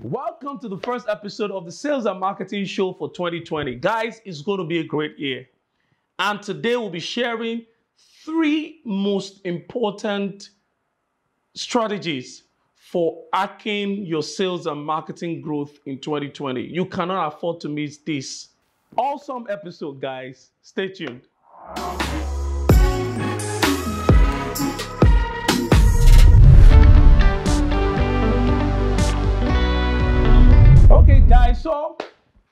Welcome to the first episode of the Sales and Marketing Show for 2020. Guys, it's going to be a great year. And today we'll be sharing 3 most important strategies for hacking your sales and marketing growth in 2020. You cannot afford to miss this. Awesome episode, guys. Stay tuned. Okay, guys, so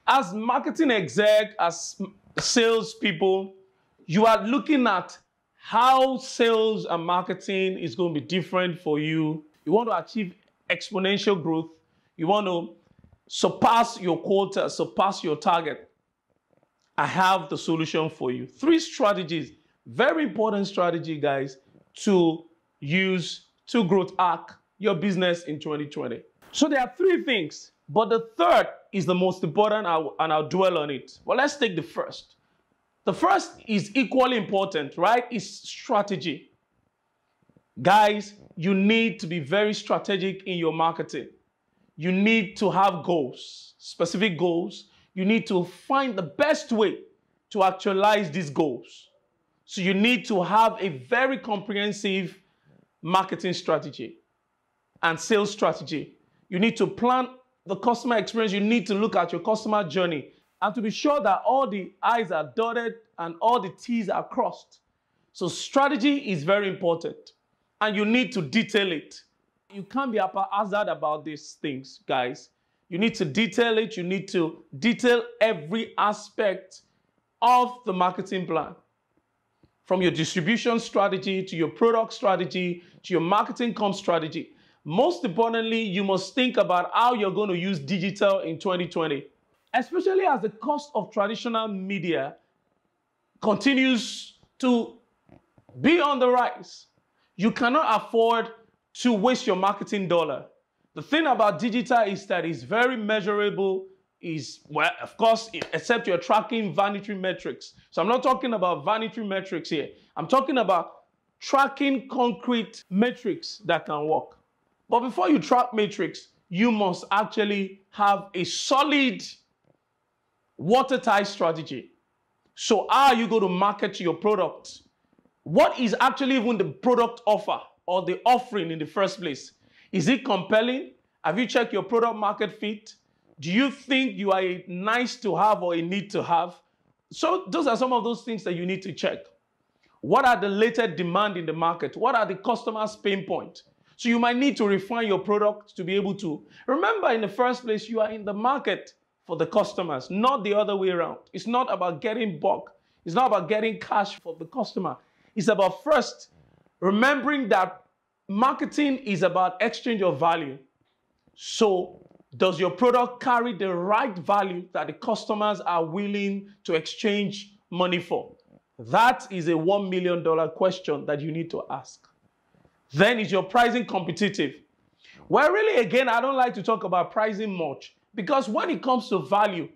as marketing exec, as salespeople, you are looking at how sales and marketing is going to be different for you. You want to achieve exponential growth. You want to surpass your quota, surpass your target. I have the solution for you. 3 strategies, very important strategy, guys, to use to growth hack your business in 2020. So there are 3 things. But the third is the most important, and I'll dwell on it. Well, let's take the first. The first is equally important, right? It's strategy. Guys, you need to be very strategic in your marketing. You need to have goals, specific goals. You need to find the best way to actualize these goals. So you need to have a very comprehensive marketing strategy and sales strategy. You need to plan the customer experience. You need to look at your customer journey and to be sure that all the I's are dotted and all the T's are crossed. So strategy is very important and you need to detail it. You can't be haphazard about these things, guys. You need to detail it. You need to detail every aspect of the marketing plan. From your distribution strategy to your product strategy to your marketing comms strategy. Most importantly, you must think about how you're going to use digital in 2020, especially as the cost of traditional media continues to be on the rise. You cannot afford to waste your marketing dollar. The thing about digital is that it's very measurable, well, of course, except you're tracking vanity metrics. So I'm not talking about vanity metrics here. I'm talking about tracking concrete metrics that can work. But before you track metrics, you must actually have a solid, watertight strategy. So how are you going to market your product? What is actually even the product offer or the offering in the first place? Is it compelling? Have you checked your product market fit? Do you think you are a nice to have or a need to have? So those are some of those things that you need to check. What are the latent demand in the market? What are the customers' pain points? So you might need to refine your product to be able to. Remember, in the first place, you are in the market for the customers, not the other way around. It's not about getting bulk. It's not about getting cash for the customer. It's about first remembering that marketing is about exchange of value. So does your product carry the right value that the customers are willing to exchange money for? That is a $1 million question that you need to ask. Then is your pricing competitive? Well, really, again, I don't like to talk about pricing much because when it comes to value,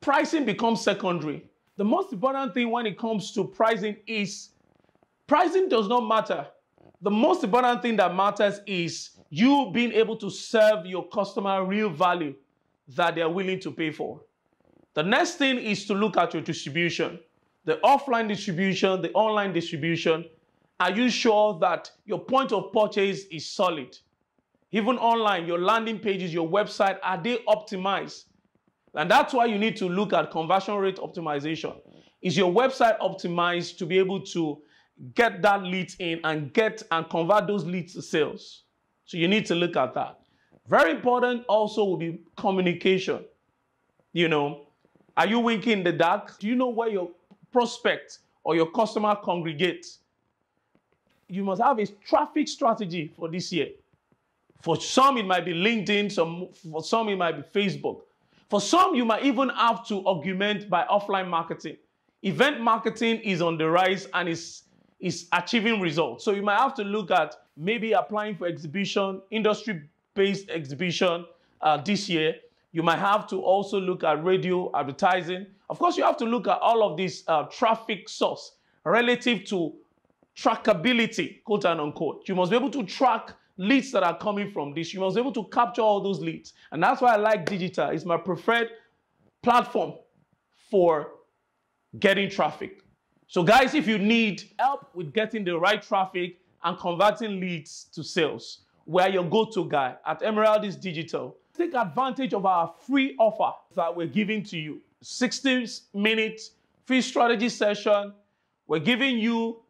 pricing becomes secondary. The most important thing when it comes to pricing is pricing does not matter. The most important thing that matters is you being able to serve your customer real value that they're willing to pay for. The next thing is to look at your distribution, the offline distribution, the online distribution. Are you sure that your point of purchase is solid? Even online, your landing pages, your website, are they optimized? And that's why you need to look at conversion rate optimization. Is your website optimized to be able to get that lead in and convert those leads to sales? So you need to look at that. Very important also will be communication. Are you winking in the dark? Do you know where your prospect or your customer congregates? You must have a traffic strategy for this year. For some, it might be LinkedIn. For some, it might be Facebook. For some, you might even have to augment by offline marketing. Event marketing is on the rise and is achieving results. So you might have to look at maybe applying for exhibition, industry-based exhibition this year. You might have to also look at radio advertising. Of course, you have to look at all of these traffic source relative to trackability, quote and unquote. You must be able to track leads that are coming from this. You must be able to capture all those leads. And that's why I like digital. It's my preferred platform for getting traffic. So guys, if you need help with getting the right traffic and converting leads to sales, we're your go-to guy at Emerald is Digital. Take advantage of our free offer that we're giving to you. 60-minute free strategy session. We're giving you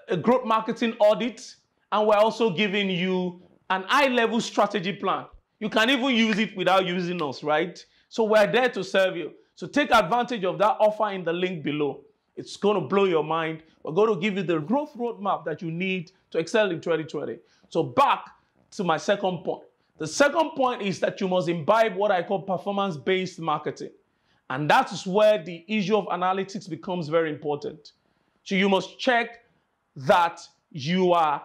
a growth marketing audit, and we're also giving you an high-level strategy plan. You can even use it without using us, right? So we're there to serve you. So take advantage of that offer in the link below. It's going to blow your mind. We're going to give you the growth roadmap that you need to excel in 2020. So back to my second point. The second point is that you must imbibe what I call performance-based marketing. And that is where the issue of analytics becomes very important. So you must check that you are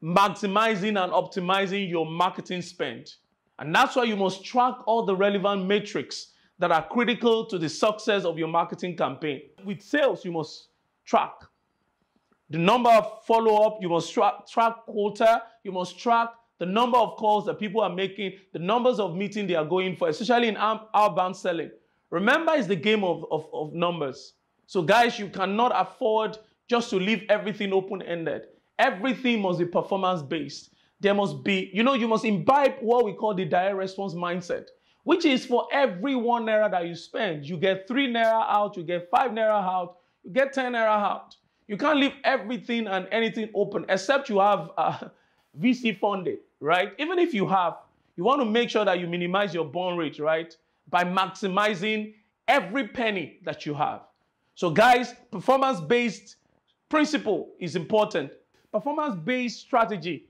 maximizing and optimizing your marketing spend. And that's why you must track all the relevant metrics that are critical to the success of your marketing campaign. With sales, you must track the number of follow-up, you must track quota, you must track the number of calls that people are making, the numbers of meetings they are going for, especially in outbound selling. Remember, it's the game of numbers. So guys, you cannot afford just to leave everything open-ended. Everything must be performance-based. There must be, you must imbibe what we call the direct response mindset, which is for every 1 naira that you spend, you get 3 naira out, you get 5 naira out, you get 10 naira out. You can't leave everything and anything open, except you have VC funded, right? Even if you have, you want to make sure that you minimize your burn rate, right? By maximizing every penny that you have. So guys, performance-based principle is important. Performance-based strategy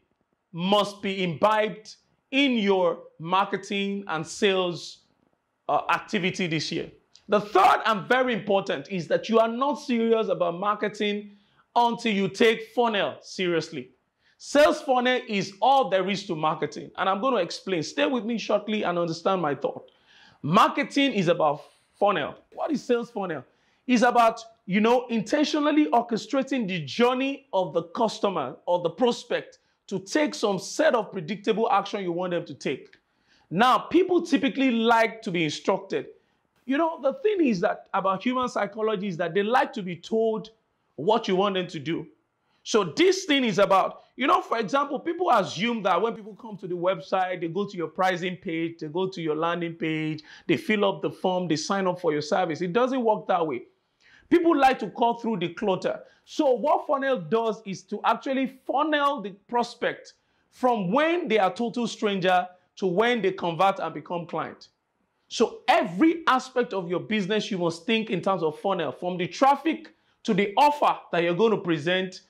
must be imbibed in your marketing and sales activity this year. The third and very important is that you are not serious about marketing until you take funnel seriously. Sales funnel is all there is to marketing, and I'm going to explain. Stay with me shortly and understand my thought. Marketing is about funnel. What is sales funnel? It's about, intentionally orchestrating the journey of the customer or the prospect to take some set of predictable action you want them to take. Now, people typically like to be instructed. The thing is that about human psychology is that they like to be told what you want them to do. So this thing is about, for example, people assume that when people come to the website, they go to your pricing page, they go to your landing page, they fill up the form, they sign up for your service. It doesn't work that way. People like to cut through the clutter. So what funnel does is to actually funnel the prospect from when they are total stranger to when they convert and become client. So every aspect of your business, you must think in terms of funnel, from the traffic to the offer that you're going to present,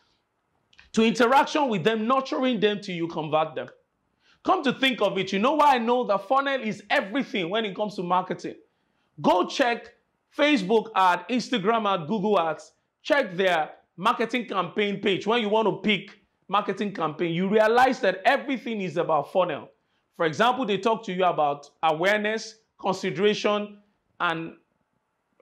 to interaction with them, nurturing them till you convert them. Come to think of it, you know why I know that funnel is everything when it comes to marketing? Go check Facebook ad, Instagram ad, Google ads. Check their marketing campaign page. When you want to pick marketing campaign, you realize that everything is about funnel. For example, they talk to you about awareness, consideration, and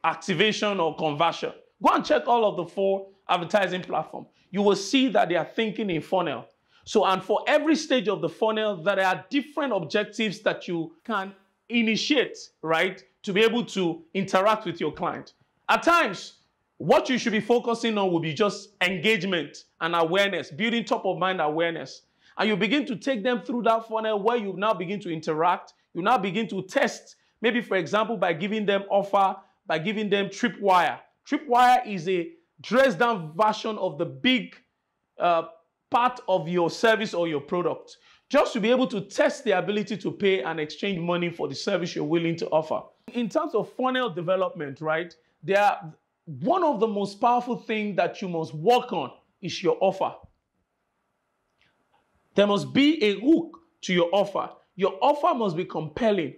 activation or conversion. Go and check all of the 4 advertising platforms. You will see that they are thinking in funnel. So, and for every stage of the funnel, there are different objectives that you can initiate, right, to be able to interact with your client. At times, what you should be focusing on will be just engagement and awareness, building top of mind awareness. And you begin to take them through that funnel where you now begin to interact. You now begin to test, maybe for example, by giving them offer, by giving them tripwire. Tripwire is a dressed down version of the big part of your service or your product, just to be able to test the ability to pay and exchange money for the service you're willing to offer. In terms of funnel development, right, one of the most powerful things that you must work on is your offer. There must be a hook to your offer. Your offer must be compelling.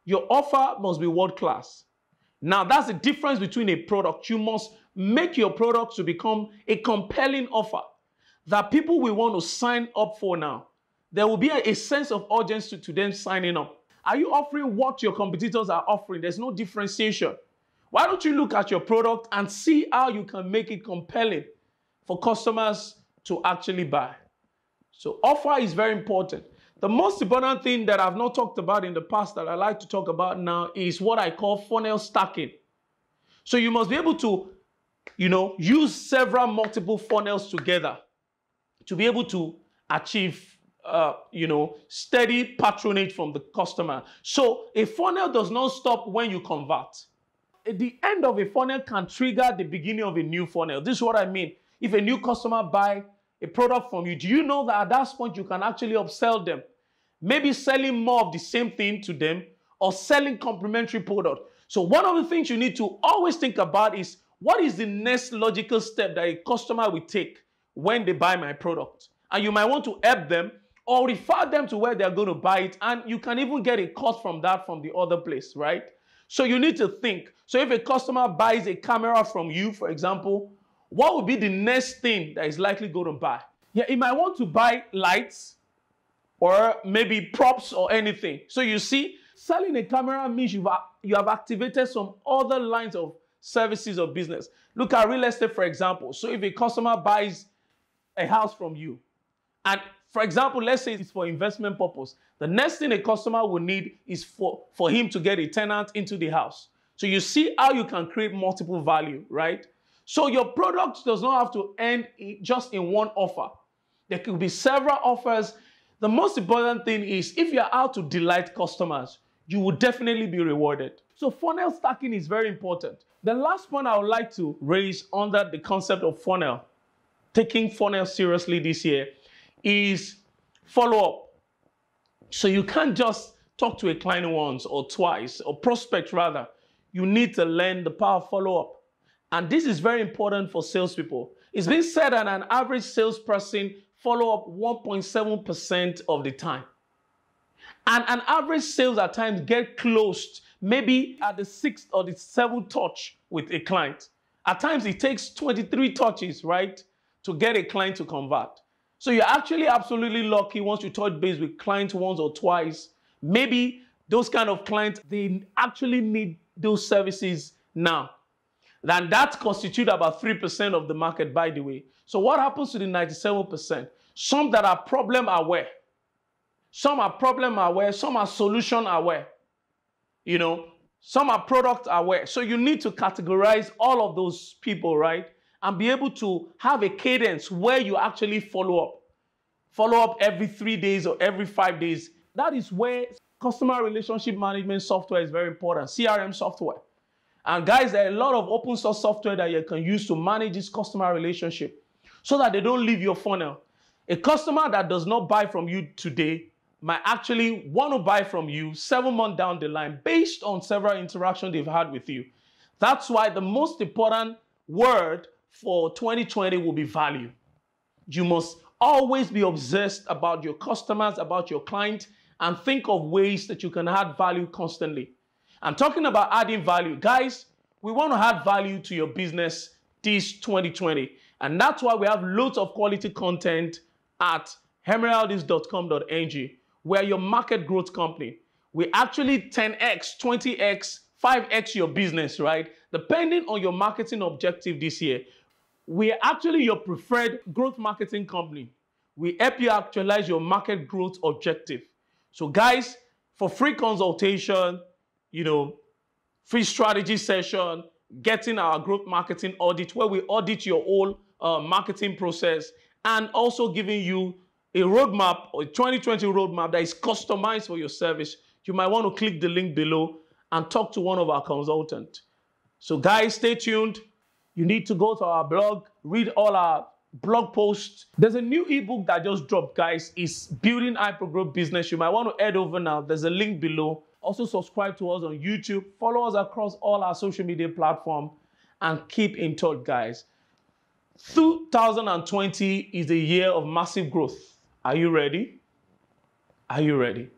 Your offer must be world-class. Now, that's the difference between a product. You must make your product to become a compelling offer that people will want to sign up for now. There will be a sense of urgency to them signing up. Are you offering what your competitors are offering? There's no differentiation. Why don't you look at your product and see how you can make it compelling for customers to actually buy? So offer is very important. The most important thing that I've not talked about in the past that I like to talk about now is what I call funnel stacking. So you must be able to, use several multiple funnels together to be able to achieve, steady patronage from the customer. So a funnel does not stop when you convert. At the end of a funnel can trigger the beginning of a new funnel. This is what I mean. If a new customer buy a product from you, do you know that at that point you can actually upsell them? Maybe selling more of the same thing to them or selling complementary product. So one of the things you need to always think about is, what is the next logical step that a customer will take when they buy my product? And you might want to help them or refer them to where they're going to buy it. And you can even get a cut from that from the other place, right? So you need to think. So if a customer buys a camera from you, for example, what would be the next thing that is likely going to buy? Yeah, he might want to buy lights, or maybe props or anything. So you see, selling a camera means you have activated some other lines of services or business. Look at real estate, for example. So if a customer buys a house from you, and for example, let's say it's for investment purpose, the next thing a customer will need is for him to get a tenant into the house. So you see how you can create multiple value, right? So your product does not have to end just in one offer. There could be several offers. The most important thing is, if you're out to delight customers, you will definitely be rewarded. So funnel stacking is very important. The last point I would like to raise under the concept of funnel, taking funnel seriously this year, is follow-up. So you can't just talk to a client once or twice, or prospect rather. You need to learn the power of follow-up. And this is very important for salespeople. It's been said that an average salesperson follow up 1.7% of the time. And an average sales at times get closed maybe at the 6th or the 7th touch with a client. At times it takes 23 touches, right, to get a client to convert. So you're actually absolutely lucky once you touch base with clients once or twice. Maybe those kind of clients, they actually need those services now. And that constitutes about 3% of the market, by the way. So what happens to the 97%? Some that are problem aware. Some are problem aware. Some are solution aware. Some are product aware. So you need to categorize all of those people, right? And be able to have a cadence where you actually follow up. Follow up every 3 days or every 5 days. That is where customer relationship management software is very important. CRM software. And guys, there are a lot of open source software that you can use to manage this customer relationship so that they don't leave your funnel. A customer that does not buy from you today might actually want to buy from you 7 months down the line based on several interactions they've had with you. That's why the most important word for 2020 will be value. You must always be obsessed about your customers, about your client, and think of ways that you can add value constantly. I'm talking about adding value. Guys, we want to add value to your business this 2020. And that's why we have loads of quality content at emeraldis.com.ng. We're your market growth company. We actually 10x, 20x, 5x your business, right? Depending on your marketing objective this year. We're actually your preferred growth marketing company. We help you actualize your market growth objective. So guys, for free consultation, free strategy session, getting our growth marketing audit, where we audit your whole marketing process, and also giving you a roadmap, or a 2020 roadmap that is customized for your service. You might want to click the link below and talk to one of our consultants. So guys, stay tuned. You need to go to our blog, read all our blog posts. There's a new ebook that just dropped, guys. It's Building Hypergrowth Business. You might want to head over now. There's a link below. Also subscribe to us on YouTube. Follow us across all our social media platforms and keep in touch, guys. 2020 is a year of massive growth. Are you ready? Are you ready?